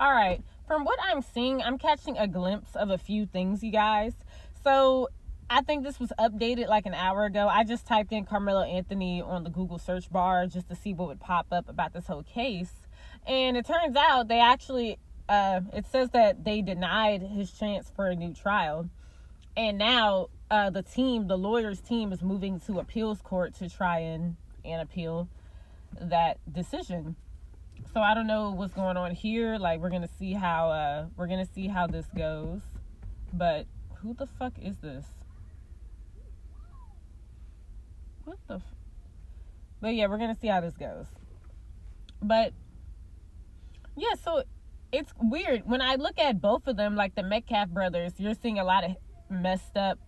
All right. From what I'm seeing, I'm catching a glimpse of a few things, you guys. So I think this was updated like an hour ago. I just typed in Karmeloanthony on the Google search bar just to see what would pop up about this whole case. And it turns out they actually, it says that they denied his chance for a new trial. And now the lawyers' team is moving to appeals court to try and appeal that decision. So I don't know what's going on here. Like we're gonna see how this goes. But who the fuck is this? What the? But yeah, we're gonna see how this goes. But yeah, so it's weird when I look at both of them, like the Metcalf brothers. You're seeing a lot of messed up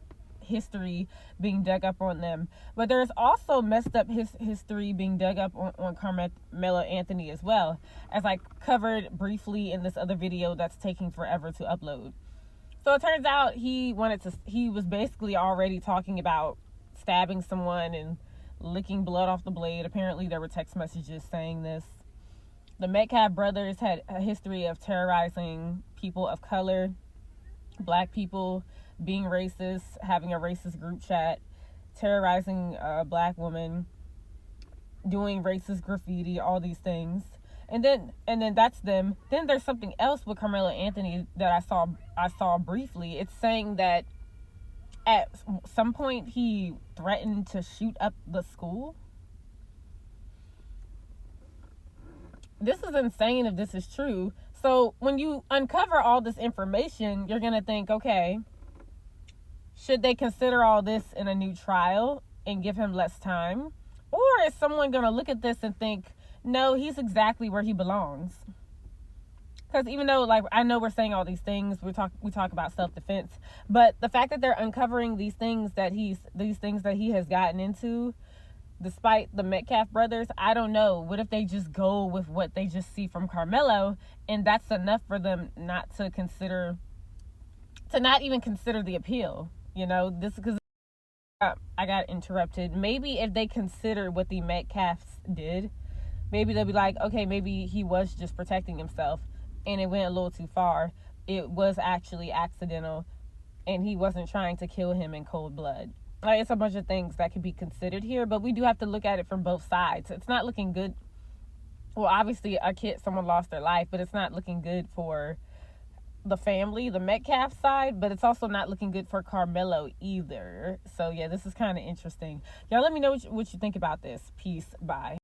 history being dug up on them, but there's also messed up history being dug up on Karmeloanthony as well, as I covered briefly in this other video that's taking forever to upload. So it turns out he was basically already talking about stabbing someone and licking blood off the blade. Apparently there were text messages saying this. The Metcalf brothers had a history of terrorizing people of color, black people, being racist, having a racist group chat, terrorizing a black woman, doing racist graffiti, all these things. And then that's them. Then there's something else with Karmeloanthony that I saw briefly. It's saying that at some point he threatened to shoot up the school. This is insane if this is true. So when you uncover all this information, you're gonna think, okay, should they consider all this in a new trial and give him less time? Or is someone going to look at this and think, no, he's exactly where he belongs? Because even though, like, I know we're saying all these things, we talk about self-defense, but the fact that they're uncovering these things that he has gotten into, despite the Metcalf brothers, I don't know. What if they just go with what they just see from Karmelo, and that's enough for them not even consider the appeal? This is because I got interrupted. Maybe if they consider what the Metcalfs did, maybe they'll be like, okay, maybe he was just protecting himself and it went a little too far. It was actually accidental and he wasn't trying to kill him in cold blood. Like, it's a bunch of things that could be considered here, but we do have to look at it from both sides. It's not looking good. Well, obviously, someone lost their life, but it's not looking good for the family, the Metcalf side, but it's also not looking good for Karmelo either. So yeah, this is kind of interesting. Y'all let me know what you think about this. Peace. Bye.